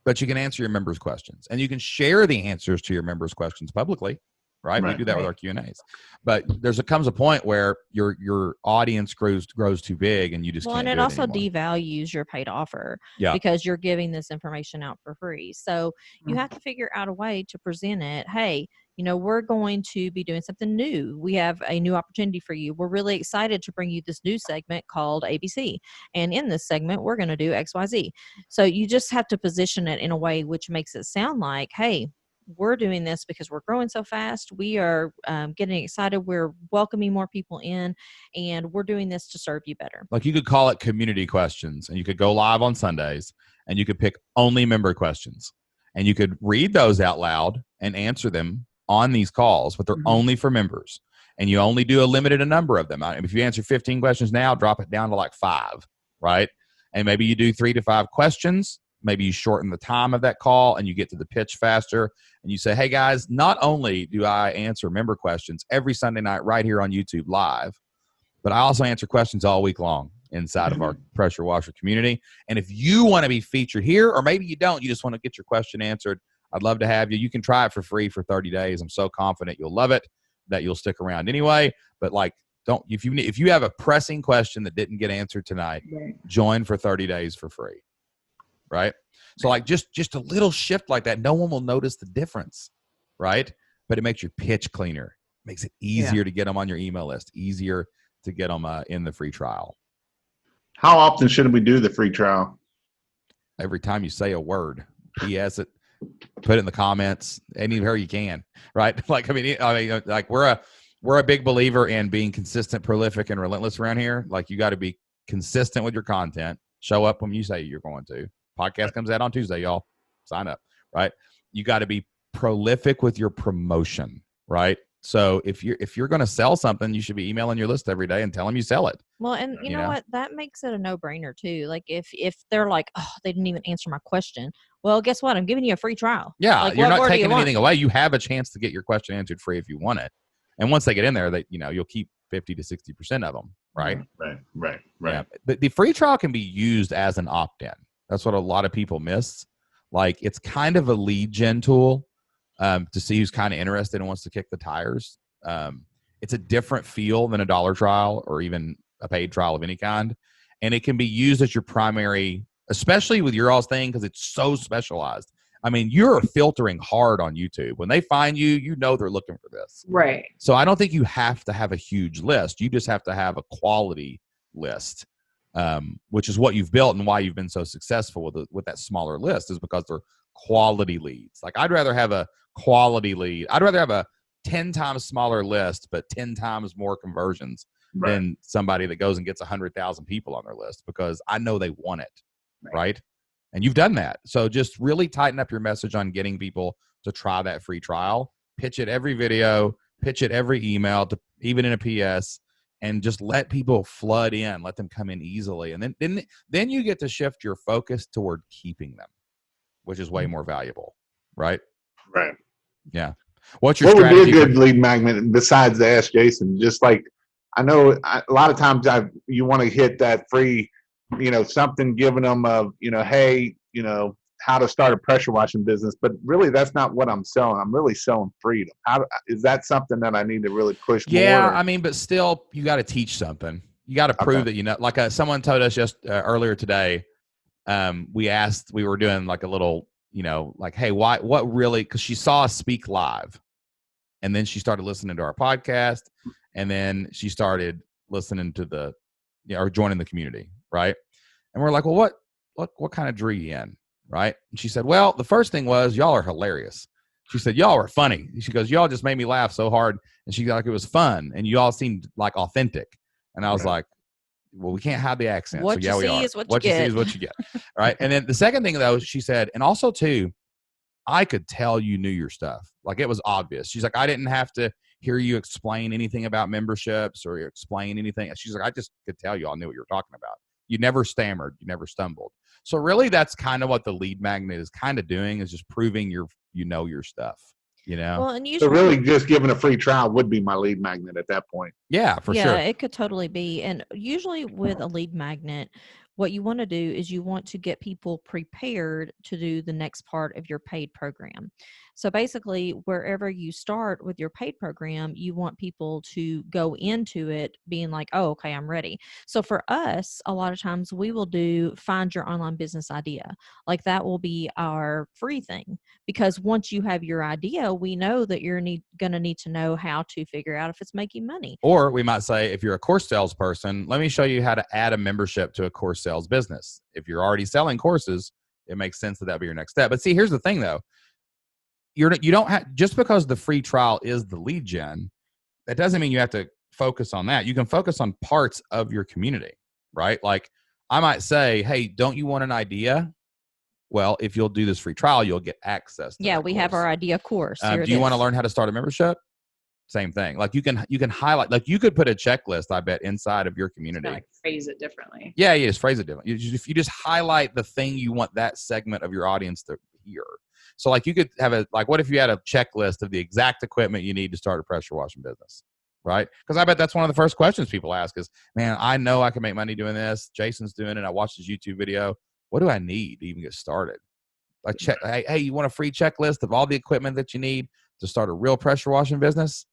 but you can answer your members' questions and you can share the answers to your members' questions publicly. Right? We do that with our Q&As, but comes a point where your audience grows too big and you just can't. And it also devalues your paid offer because you're giving this information out for free. So you have to figure out a way to present it. Hey, we're going to be doing something new. We have a new opportunity for you. We're really excited to bring you this new segment called ABC. And in this segment, we're going to do XYZ. So you just have to position it in a way which makes it sound like, hey, we're doing this because we're growing so fast. We are getting excited. We're welcoming more people in, and we're doing this to serve you better. Like you could call it community questions, and you could go live on Sundays, and you could pick only member questions, and you could read those out loud and answer them on these calls, but they're only for members. And you only do a limited number of them. If you answer 15 questions now, drop it down to like 5, right? And maybe you do 3 to 5 questions. Maybe you shorten the time of that call and you get to the pitch faster. And you say, hey, guys, not only do I answer member questions every Sunday night right here on YouTube Live, but I also answer questions all week long inside of our pressure washer community. And if you want to be featured here, or maybe you don't, you just want to get your question answered, I'd love to have you. You can try it for free for 30 days. I'm so confident you'll love it, that you'll stick around anyway. But like, if you have a pressing question that didn't get answered tonight, join for 30 days for free. Right? So like just a little shift like that, no one will notice the difference, right? But it makes your pitch cleaner, makes it easier to get them on your email list, easier to get them in the free trial. How often should we do the free trial? Every time you say a word, PS it, put it in the comments, anywhere you can, right? Like, I mean, like we're a big believer in being consistent, prolific, and relentless around here. Like you got to be consistent with your content. Show up when you say you're going to. Podcast comes out on Tuesday, y'all. Sign up, right? You got to be prolific with your promotion, right? So if you're going to sell something, you should be emailing your list every day and tell them you sell it. Well, and you know what? That makes it a no-brainer too. Like if they're like, oh, they didn't even answer my question. Well, guess what? I'm giving you a free trial. Yeah, like, you're not taking anything away. You have a chance to get your question answered free if you want it. And once they get in there, you'll keep 50 to 60% of them, right? Right. Yeah. The free trial can be used as an opt-in. That's what a lot of people miss. Like it's kind of a lead gen tool to see who's kind of interested and wants to kick the tires. It's a different feel than a dollar trial or even a paid trial of any kind. And it can be used as your primary, especially with your all's thing, because it's so specialized. I mean, you're filtering hard on YouTube. When they find you, you know they're looking for this. Right. So I don't think you have to have a huge list. You just have to have a quality list. Which is what you've built and why you've been so successful with that smaller list is because they're quality leads. Like I'd rather have a quality lead. I'd rather have a 10 times smaller list, but 10 times more conversions than somebody that goes and gets 100,000 people on their list because I know they want it. Right. And you've done that. So just really tighten up your message on getting people to try that free trial, pitch it every video, pitch it every email, even in a PS. And just let people flood in, let them come in easily. And then you get to shift your focus toward keeping them, which is way more valuable. Right? Right. Yeah. What would be a good lead magnet besides the Ask Jason? Just like, I know a lot of times you want to hit that free, something giving them hey, how to start a pressure washing business, but really that's not what I'm selling. I'm really selling freedom. Is that something that I need to really push more? Yeah, I mean, but still, you got to teach something. You got to prove that like someone told us just earlier today. We were doing like a little, like, hey, what really? Because she saw us speak live, and then she started listening to our podcast, and then she started listening to or joining the community, right? And we're like, well, what kind of drew you in? Right. And she said, well, the first thing was y'all are hilarious. She said, y'all are funny. She goes, y'all just made me laugh so hard. And she got like, it was fun. And you all seemed like authentic. And I was like, well, we can't hide the accent. What so yeah, you see is what you get. What you see is what you get. Right. And then the second thing though, she said, and also too, I could tell you knew your stuff. Like it was obvious. She's like, I didn't have to hear you explain anything about memberships or explain anything. She's like, I just could tell you all knew what you were talking about. You never stammered. You never stumbled. So really that's kind of what the lead magnet is kind of doing is just proving your stuff, Well, and usually, so really just giving a free trial would be my lead magnet at that point. Yeah, for sure. Yeah, it could totally be. And usually with a lead magnet, what you want to do is you want to get people prepared to do the next part of your paid program. So basically, wherever you start with your paid program, you want people to go into it being like, oh, okay, I'm ready. So for us, a lot of times we will do find your online business idea. Like that will be our free thing. Because once you have your idea, we know that you're going to need to know how to figure out if it's making money. Or we might say, if you're a course salesperson, let me show you how to add a membership to a course sales business. If you're already selling courses, it makes sense that that'd be your next step. But see, here's the thing though. you don't have, just because the free trial is the lead gen, that doesn't mean you have to focus on that. You can focus on parts of your community, right? Like I might say, hey, don't you want an idea? Well, if you'll do this free trial, you'll get access to Yeah, that we course. have our idea course. Do you want to learn how to start a membership? Same thing. Like you can highlight, like you could put a checklist, I bet, inside of your community. Like phrase it differently. Yeah, you just phrase it differently. If you just highlight the thing you want that segment of your audience to hear. So like you could have what if you had a checklist of the exact equipment you need to start a pressure washing business, right? Because I bet that's one of the first questions people ask is, man, I know I can make money doing this. Jason's doing it. I watched his YouTube video. What do I need to even get started? Like hey, you want a free checklist of all the equipment that you need to start a real pressure washing business?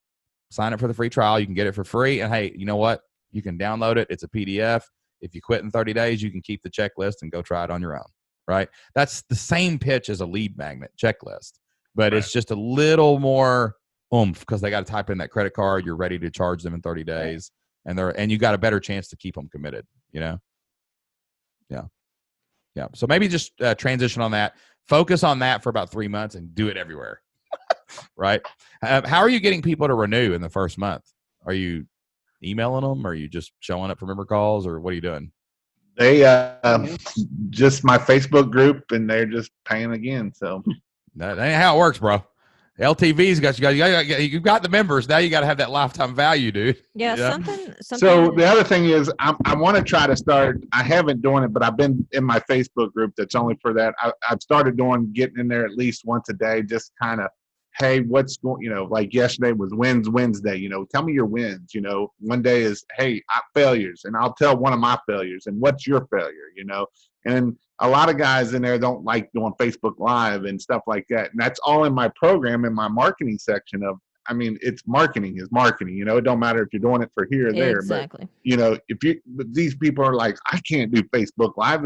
Sign up for the free trial. You can get it for free. And hey, you know what? You can download it. It's a PDF. If you quit in 30 days, you can keep the checklist and go try it on your own, right? That's the same pitch as a lead magnet checklist, but It's just a little more oomph because they got to type in that credit card. You're ready to charge them in 30 days and you got a better chance to keep them committed, you know? Yeah. So maybe just transition on that. Focus on that for about 3 months and do it everywhere. Right? How are you getting people to renew in the first month? Are you emailing them? Or are you just showing up for member calls? Or what are you doing? They just my Facebook group, and they're just paying again. So that ain't how it works, bro. LTV's got you got the members. Now you got to have that lifetime value, dude. Yeah, something. So the other thing is, I want to try to start. I haven't doing it, but I've been in my Facebook group that's only for that. I've started getting in there at least once a day, just kind of, hey, what's going, like yesterday was Wins Wednesday, tell me your wins, one day is, hey, failures, and I'll tell one of my failures and what's your failure, and a lot of guys in there don't like doing Facebook Live and stuff like that. And that's all in my program, in my marketing section of, it's marketing is marketing, it don't matter if you're doing it for here or there. Exactly. But these people are like, I can't do Facebook Live,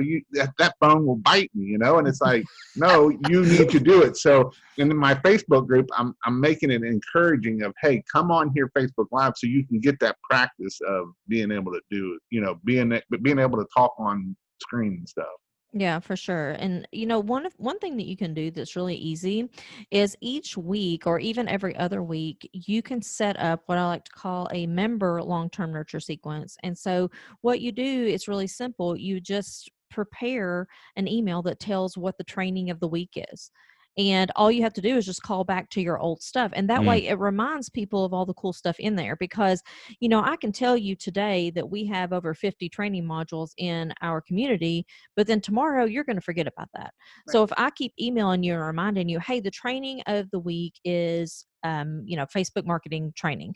that phone will bite me, and it's like, no, you need to do it. So in my Facebook group, I'm making it encouraging of, hey, come on here, Facebook Live, so you can get that practice of being able to do it, being able to talk on screen and stuff. Yeah, for sure. And one thing that you can do that's really easy is each week or even every other week, you can set up what I like to call a member long-term nurture sequence. And so what you do is really simple. You just prepare an email that tells what the training of the week is. And all you have to do is just call back to your old stuff. And that way it reminds people of all the cool stuff in there because, I can tell you today that we have over 50 training modules in our community, but then tomorrow you're going to forget about that. Right. So if I keep emailing you and reminding you, hey, the training of the week is, Facebook marketing training,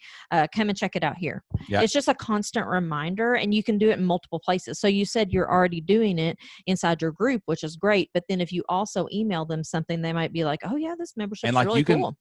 come and check it out here. Yep. It's just a constant reminder and you can do it in multiple places. So you said you're already doing it inside your group, which is great. But then if you also email them something, they might be like, oh yeah, this membership is really cool.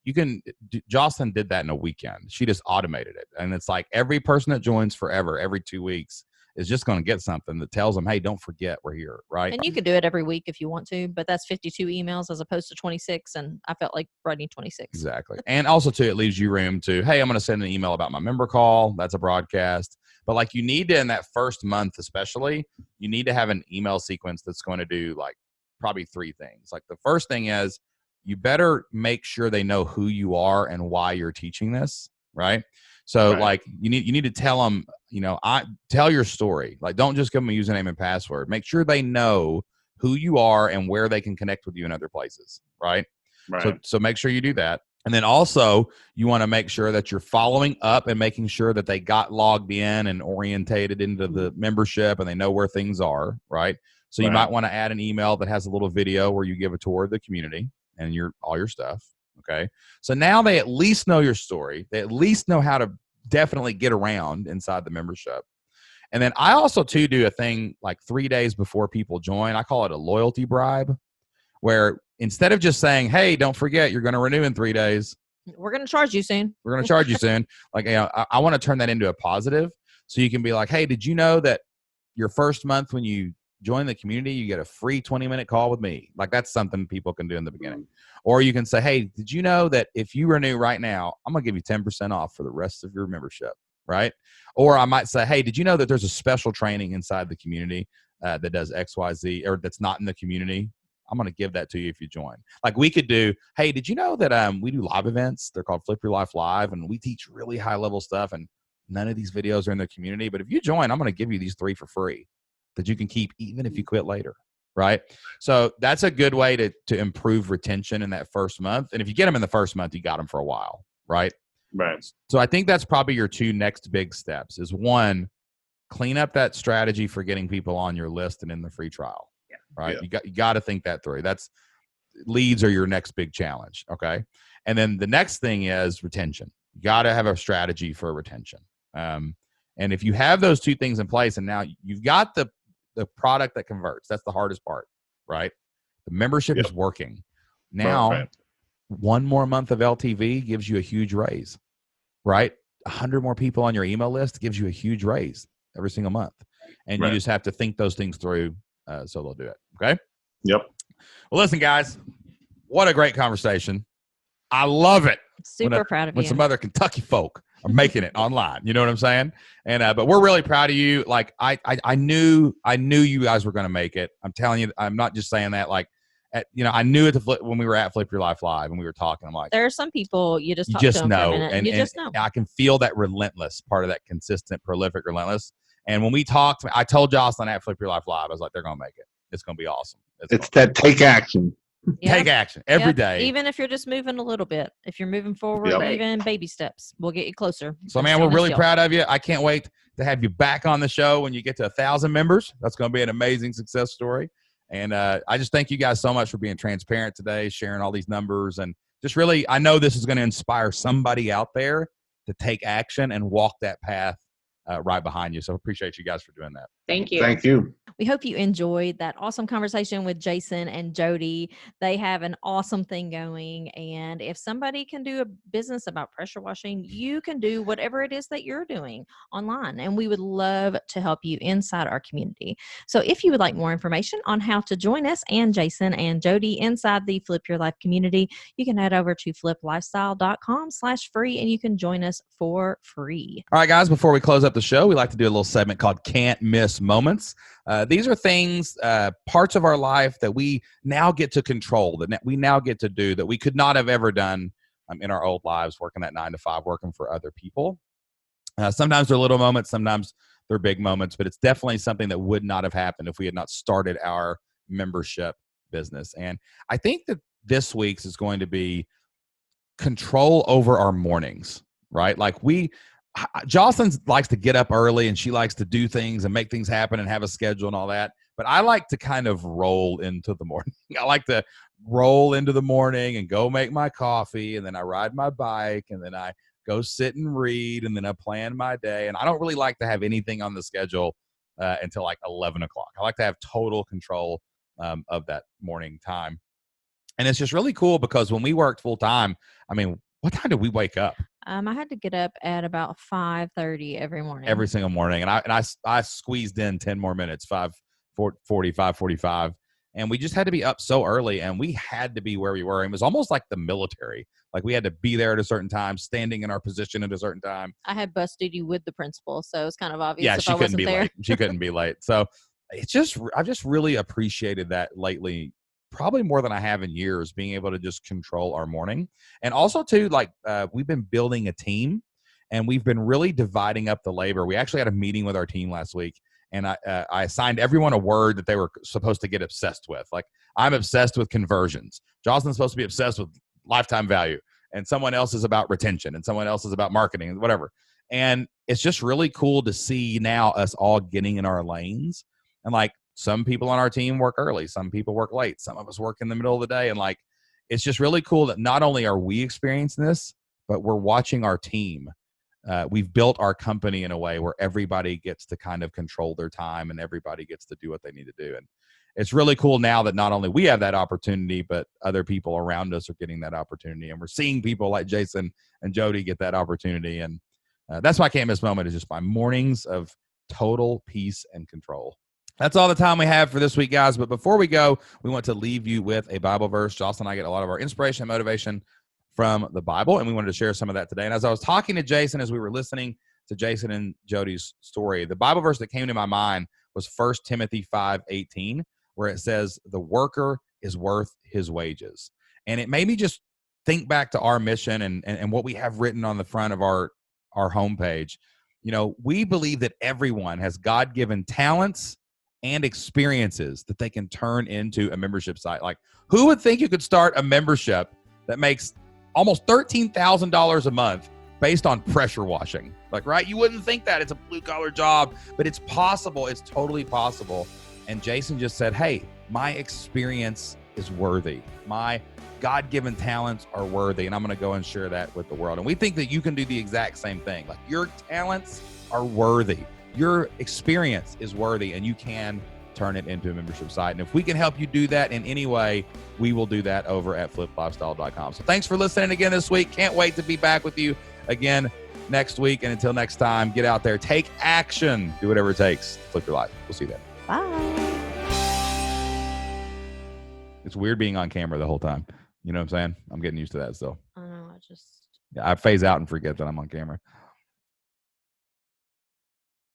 Jocelyn did that in a weekend. She just automated it. And it's like every person that joins forever, every 2 weeks, is just going to get something that tells them, hey, don't forget we're here, right? And you can do it every week if you want to, but that's 52 emails as opposed to 26, and I felt like writing 26. Exactly. And also, too, it leaves you room to, hey, I'm going to send an email about my member call. That's a broadcast. But, like, you need to, in that first month especially, you need to have an email sequence that's going to do, like, probably 3 things. Like, the first thing is you better make sure they know who you are and why you're teaching this, right? So like you need to tell them, tell your story. Like, don't just give them a username and password. Make sure they know who you are and where they can connect with you in other places. Right. So make sure you do that. And then also you want to make sure that you're following up and making sure that they got logged in and orientated into the membership and they know where things are. Right. So you might want to add an email that has a little video where you give a tour of the community and all your stuff. Okay. So now they at least know your story. They at least know how to definitely get around inside the membership. And then I also too do a thing like 3 days before people join. I call it a loyalty bribe, where instead of just saying, hey, don't forget, you're going to renew in 3 days. We're going to charge you soon. We're going to charge you soon. Like, I want to turn that into a positive. So you can be like, hey, did you know that your first month when you join the community, you get a free 20-minute call with me? Like, that's something people can do in the beginning. Or you can say, hey, did you know that if you renew right now, I'm going to give you 10% off for the rest of your membership, right? Or I might say, hey, did you know that there's a special training inside the community that does XYZ, or that's not in the community? I'm going to give that to you if you join. Like we could do, hey, did you know that we do live events? They're called Flip Your Life Live, and we teach really high level stuff, and none of these videos are in the community. But if you join, I'm going to give you these 3 for free that you can keep even if you quit later, right? So that's a good way to improve retention in that first month. And if you get them in the first month, you got them for a while, right? Right. So I think that's probably your 2 next big steps is 1, clean up that strategy for getting people on your list and in the free trial, right? Yeah. You got to think that through. That's leads are your next big challenge, okay? And then the next thing is retention. You got to have a strategy for retention. And if you have those 2 things in place, and now you've got the product that converts, that's the hardest part, right? The membership is working. Now, 1 more month of LTV gives you a huge raise, right? 100 more people on your email list gives you a huge raise every single month. And you just have to think those things through so they'll do it, okay? Yep. Well, listen, guys, what a great conversation. I love it. Super proud of you. When some other Kentucky folk are making it online, you know what I'm saying? And but we're really proud of you. Like I knew you guys were going to make it. I'm telling you, I'm not just saying that. Like, I knew it when we were at Flip Your Life Live and we were talking. I'm like, there are some people you just know, and you just know. I can feel that relentless part of that consistent, prolific, relentless. And when we talked, I told Jocelyn at Flip Your Life Live, I was like, they're going to make it. It's going to be awesome. It's that take action. Yep. Take action every day. Even if you're just moving a little bit. If you're moving forward, even baby steps will get you closer. So, man, we're really proud of you. I can't wait to have you back on the show when you get to 1,000 members. That's going to be an amazing success story. And I just thank you guys so much for being transparent today, sharing all these numbers. And just really, I know this is going to inspire somebody out there to take action and walk that path right behind you. So appreciate you guys for doing that. Thank you. Thank you. We hope you enjoyed that awesome conversation with Jason and Jody. They have an awesome thing going. And if somebody can do a business about pressure washing, you can do whatever it is that you're doing online. And we would love to help you inside our community. So if you would like more information on how to join us and Jason and Jody inside the Flip Your Life community, you can head over to fliplifestyle.com/free and you can join us for free. All right, guys, before we close up the show, we like to do a little segment called Can't Miss Moments. These are things, parts of our life that we now get to control, that we now get to do that we could not have ever done in our old lives, working that 9 to 5, working for other people. Sometimes they're little moments, sometimes they're big moments, but it's definitely something that would not have happened if we had not started our membership business. And I think that this week's is going to be control over our mornings, right? Like Jocelyn likes to get up early and she likes to do things and make things happen and have a schedule and all that. But I like to kind of roll into the morning. I like to roll into the morning and go make my coffee. And then I ride my bike and then I go sit and read. And then I plan my day. And I don't really like to have anything on the schedule until like 11 o'clock. I like to have total control of that morning time. And it's just really cool because when we worked full time, I mean, what time did we wake up? I had to get up at about 5:30 every morning. Every single morning. And I squeezed in 10 more minutes, 5:40, 5:45. And we just had to be up so early and we had to be where we were. It was almost like the military. Like we had to be there at a certain time, standing in our position at a certain time. I had bus duty with the principal, so it's kind of obvious. Yeah, if she I couldn't wasn't be there. late. She couldn't be late. So I've just really appreciated that lately, probably more than I have in years, being able to just control our morning. And also too, like we've been building a team and we've been really dividing up the labor. We actually had a meeting with our team last week and I assigned everyone a word that they were supposed to get obsessed with. Like I'm obsessed with conversions. Jocelyn's supposed to be obsessed with lifetime value and someone else is about retention and someone else is about marketing and whatever. And it's just really cool to see now us all getting in our lanes. And like some people on our team work early, some people work late, some of us work in the middle of the day. And like, it's just really cool that not only are we experiencing this, but we're watching our team. We've built our company in a way where everybody gets to kind of control their time and everybody gets to do what they need to do. And it's really cool now that not only we have that opportunity, but other people around us are getting that opportunity. And we're seeing people like Jason and Jody get that opportunity. And that's my can't miss moment, is just my mornings of total peace and control. That's all the time we have for this week, guys. But before we go, we want to leave you with a Bible verse. Jocelyn and I get a lot of our inspiration and motivation from the Bible, and we wanted to share some of that today. And as I was talking to Jason, as we were listening to Jason and Jody's story, the Bible verse that came to my mind was 1 Timothy 5:18, where it says, "The worker is worth his wages. And it made me just think back to our mission and what we have written on the front of our homepage. You know, we believe that everyone has God-given talents and experiences that they can turn into a membership site. Like, who would think you could start a membership that makes almost $13,000 a month based on pressure washing? Like, right? You wouldn't think that. It's a blue-collar job, but it's possible. It's totally possible. And Jason just said, hey, my experience is worthy. My God-given talents are worthy, and I'm going to go and share that with the world. And we think that you can do the exact same thing. Like, your talents are worthy. Your experience is worthy, and you can turn it into a membership site. And if we can help you do that in any way, we will do that over at fliplifestyle.com. So thanks for listening again this week. Can't wait to be back with you again next week. And until next time, get out there, take action, do whatever it takes. Flip your life. We'll see you then. Bye. It's weird being on camera the whole time. You know what I'm saying? I'm getting used to that still. I know. I phase out and forget that I'm on camera.